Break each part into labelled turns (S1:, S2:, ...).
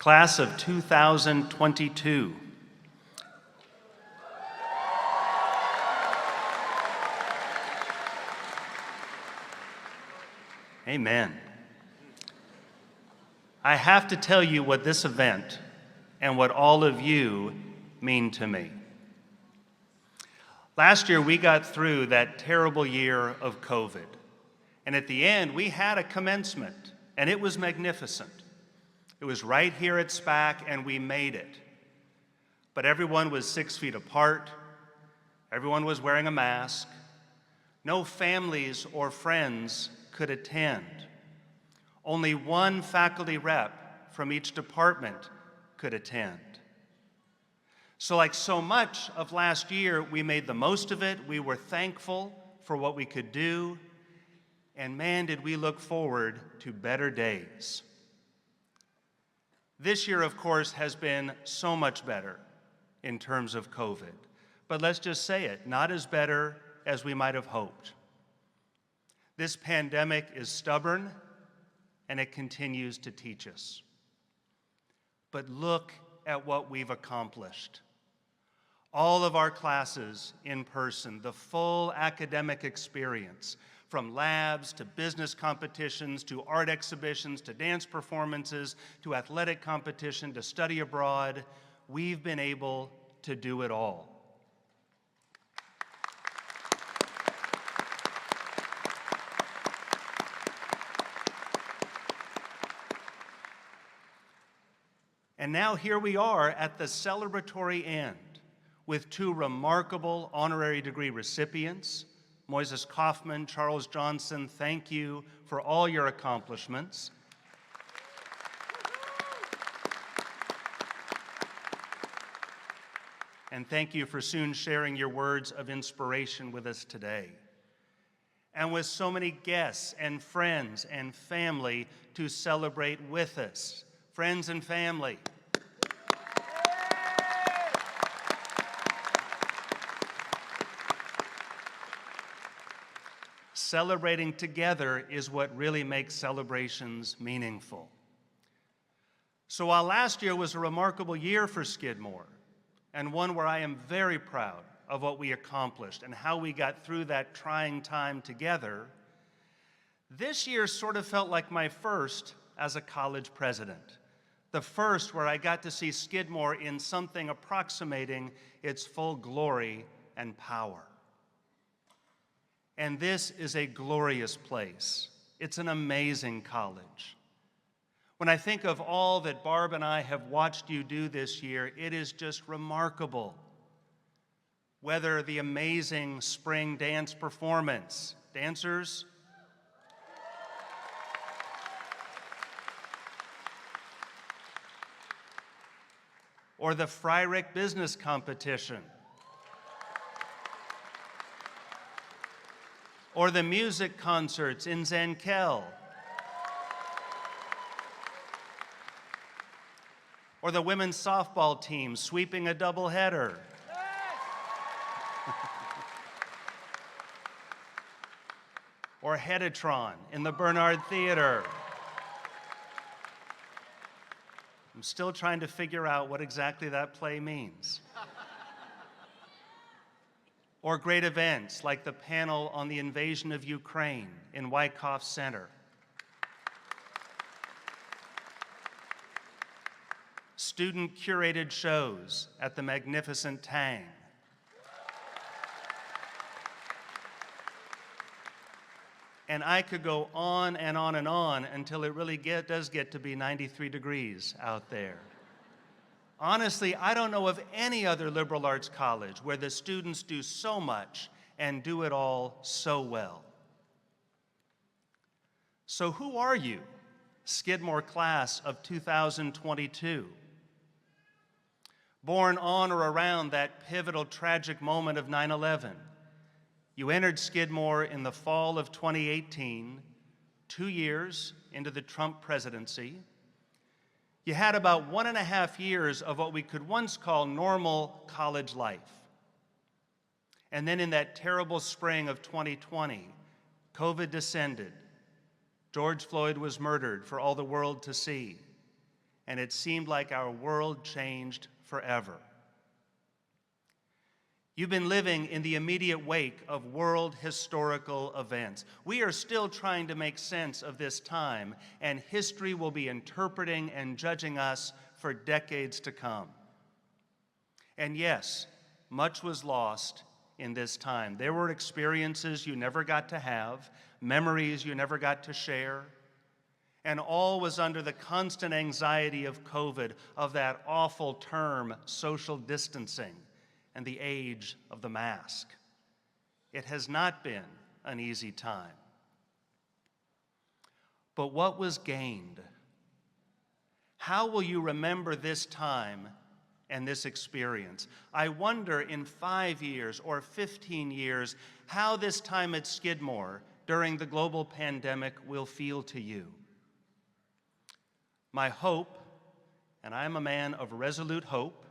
S1: Class of 2022. Amen. I have to tell you what this event and what all of you mean to me. Last year, we got through that terrible year of COVID. And at the end, we had a commencement, and it was magnificent. It was right here at SPAC, and we made it. But everyone was 6 feet apart. Everyone was wearing a mask. No families or friends could attend. Only one faculty rep from each department could attend. So like so much of last year, we made the most of it. We were thankful for what we could do. And man, did we look forward to better days. This year, of course, has been so much better in terms of COVID. But let's just say it, not as better as we might have hoped. This pandemic is stubborn, and it continues to teach us. But look at what we've accomplished. All of our classes in person, the full academic experience, from labs to business competitions to art exhibitions to dance performances to athletic competition to study abroad, we've been able to do it all. And now here we are at the celebratory end with two remarkable honorary degree recipients. Moises Kaufman, Charles Johnson, thank you for all your accomplishments. And thank you for soon sharing your words of inspiration with us today. And with so many guests and friends and family to celebrate with us. Friends and family. Celebrating together is what really makes celebrations meaningful. So while last year was a remarkable year for Skidmore, and one where I am very proud of what we accomplished and how we got through that trying time together, this year sort of felt like my first as a college president. The first where I got to see Skidmore in something approximating its full glory and power. And this is a glorious place. It's an amazing college. When I think of all that Barb and I have watched you do this year, it is just remarkable. Whether the amazing spring dance performance, dancers, or the Fryrick Business Competition, or the music concerts in Zankel, or the women's softball team sweeping a doubleheader, or Hedatron in the Bernard Theater. I'm still trying to figure out what exactly that play means. Or great events like the panel on the invasion of Ukraine in Wyckoff Center. Student-curated shows at the magnificent Tang. And I could go on and on and on until it really does get to be 93 degrees out there. Honestly, I don't know of any other liberal arts college where the students do so much and do it all so well. So who are you, Skidmore class of 2022? Born on or around that pivotal tragic moment of 9/11, you entered Skidmore in the fall of 2018, 2 years into the Trump presidency. You had about 1.5 years of what we could once call normal college life. And then in that terrible spring of 2020, COVID descended. George Floyd was murdered for all the world to see. and it seemed like our world changed forever. You've been living in the immediate wake of world historical events. We are still trying to make sense of this time, and history will be interpreting and judging us for decades to come. And yes, much was lost in this time. There were experiences you never got to have, memories you never got to share, and all was under the constant anxiety of COVID, of that awful term, social distancing, and the age of the mask. It has not been an easy time. But what was gained? How will you remember this time and this experience? I wonder in 5 years or 15 years how this time at Skidmore during the global pandemic will feel to you. My hope, and I am a man of resolute hope,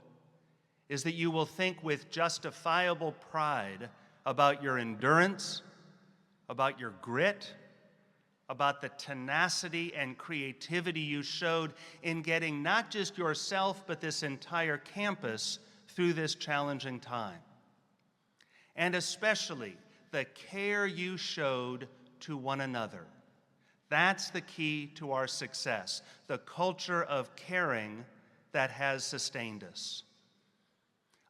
S1: is that you will think with justifiable pride about your endurance, about your grit, about the tenacity and creativity you showed in getting not just yourself, but this entire campus through this challenging time. And especially the care you showed to one another. That's the key to our success, the culture of caring that has sustained us.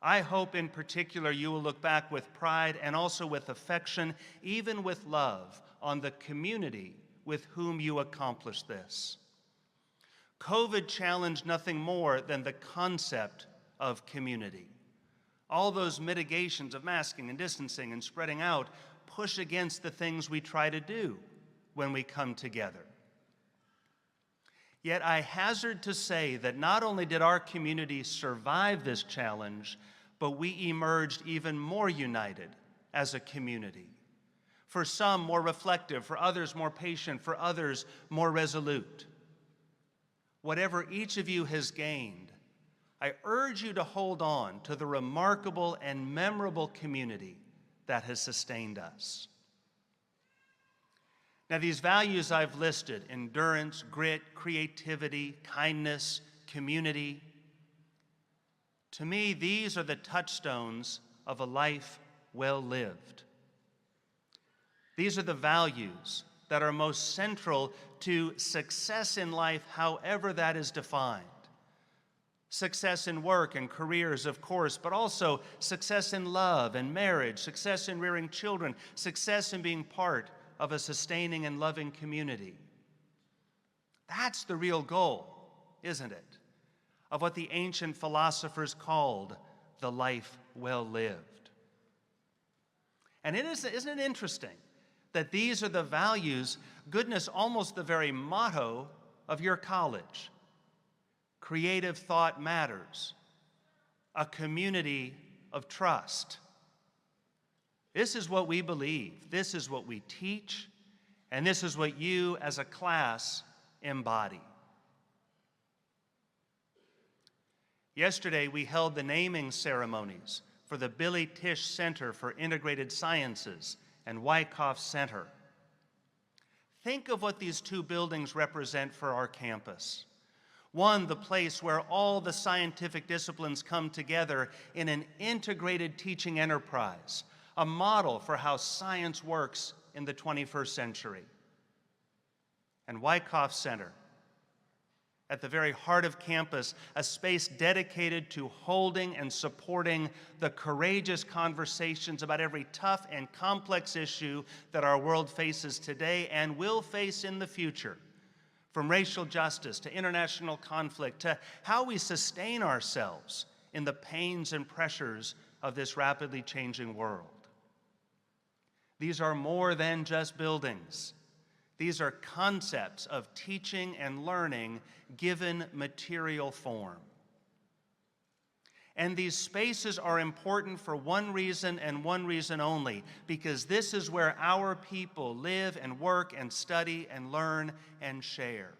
S1: I hope in particular you will look back with pride and also with affection, even with love, on the community with whom you accomplished this. COVID challenged nothing more than the concept of community. All those mitigations of masking and distancing and spreading out push against the things we try to do when we come together. Yet I hazard to say that not only did our community survive this challenge, but we emerged even more united as a community. For some, more reflective, for others, more patient, for others, more resolute. Whatever each of you has gained, I urge you to hold on to the remarkable and memorable community that has sustained us. Now, these values I've listed, endurance, grit, creativity, kindness, community, to me, these are the touchstones of a life well lived. These are the values that are most central to success in life, however that is defined. Success in work and careers, of course, but also success in love and marriage, success in rearing children, success in being part of a sustaining and loving community. That's the real goal, isn't it? Of what the ancient philosophers called the life well lived. And isn't it interesting that these are the values, goodness, almost the very motto of your college? Creative thought matters, a community of trust. This is what we believe, this is what we teach, and this is what you as a class embody. Yesterday, we held the naming ceremonies for the Billy Tisch Center for Integrated Sciences and Wyckoff Center. Think of what these two buildings represent for our campus. One, the place where all the scientific disciplines come together in an integrated teaching enterprise, a model for how science works in the 21st century. And Wyckoff Center, at the very heart of campus, a space dedicated to holding and supporting the courageous conversations about every tough and complex issue that our world faces today and will face in the future, from racial justice to international conflict to how we sustain ourselves in the pains and pressures of this rapidly changing world. These are more than just buildings. These are concepts of teaching and learning given material form. And these spaces are important for one reason and one reason only, because this is where our people live and work and study and learn and share.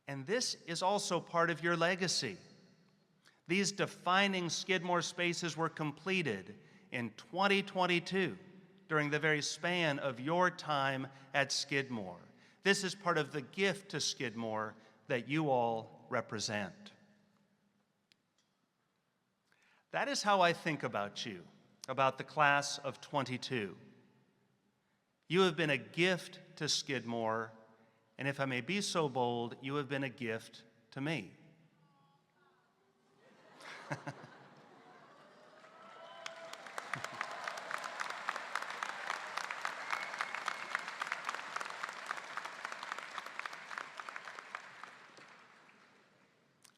S1: And this is also part of your legacy. These defining Skidmore spaces were completed in 2022 during the very span of your time at Skidmore. This is part of the gift to Skidmore that you all represent. That is how I think about you, about the class of 22. You have been a gift to Skidmore, and if I may be so bold, you have been a gift to me.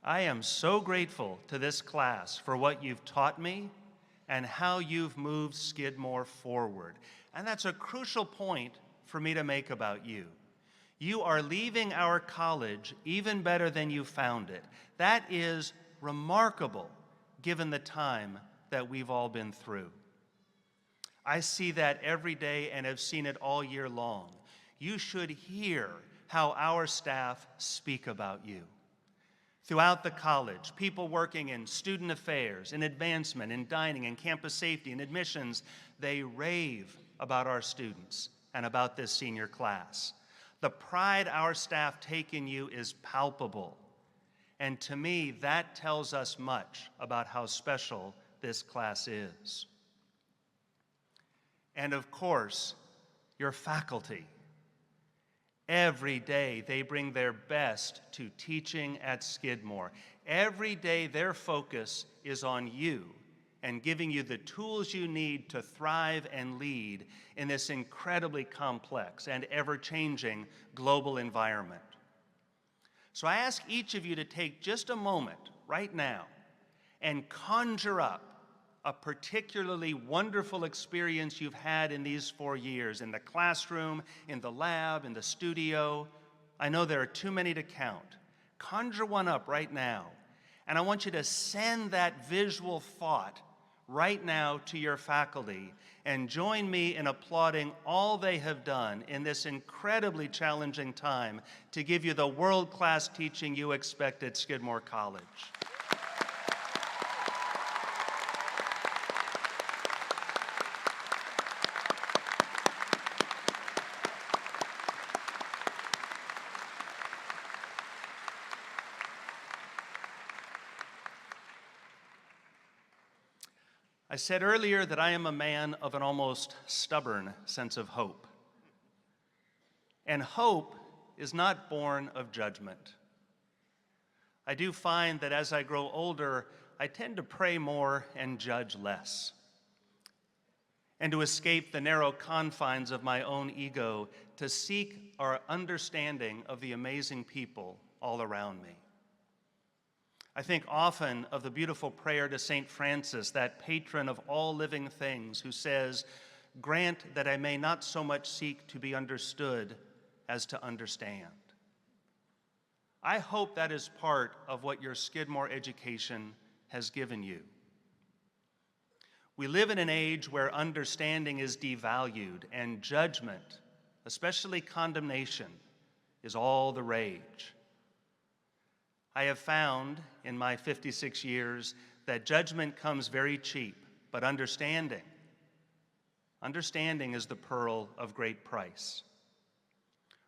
S1: I am so grateful to this class for what you've taught me and how you've moved Skidmore forward. And that's a crucial point for me to make about you. You are leaving our college even better than you found it. That is remarkable given the time that we've all been through. I see that every day and have seen it all year long. You should hear how our staff speak about you. Throughout the college, people working in student affairs, in advancement, in dining, in campus safety, in admissions, they rave about our students and about this senior class. The pride our staff take in you is palpable. And to me, that tells us much about how special this class is. And of course, your faculty. Every day they bring their best to teaching at Skidmore. Every day their focus is on you and giving you the tools you need to thrive and lead in this incredibly complex and ever-changing global environment. So I ask each of you to take just a moment right now and conjure up a particularly wonderful experience you've had in these 4 years, in the classroom, in the lab, in the studio. I know there are too many to count. Conjure one up right now, and I want you to send that visual thought right now to your faculty and join me in applauding all they have done in this incredibly challenging time to give you the world-class teaching you expect at Skidmore College. I said earlier that I am a man of an almost stubborn sense of hope. And hope is not born of judgment. I do find that as I grow older, I tend to pray more and judge less. And to escape the narrow confines of my own ego, to seek our understanding of the amazing people all around me. I think often of the beautiful prayer to St. Francis, that patron of all living things, who says, "Grant that I may not so much seek to be understood as to understand." I hope that is part of what your Skidmore education has given you. We live in an age where understanding is devalued and judgment, especially condemnation, is all the rage. I have found in my 56 years that judgment comes very cheap, but understanding is the pearl of great price.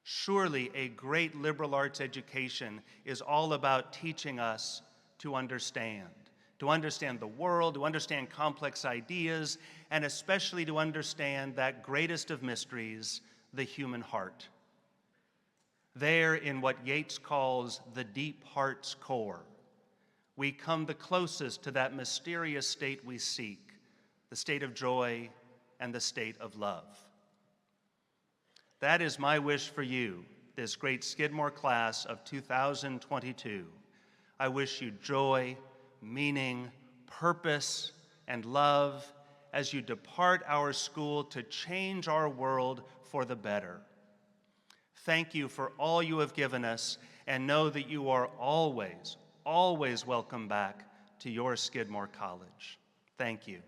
S1: Surely a great liberal arts education is all about teaching us to understand the world, to understand complex ideas, and especially to understand that greatest of mysteries, the human heart. There, in what Yeats calls the deep heart's core, we come the closest to that mysterious state we seek, the state of joy and the state of love. That is my wish for you, this great Skidmore class of 2022. I wish you joy, meaning, purpose, and love as you depart our school to change our world for the better. Thank you for all you have given us, and know that you are always, always welcome back to your Skidmore College. Thank you.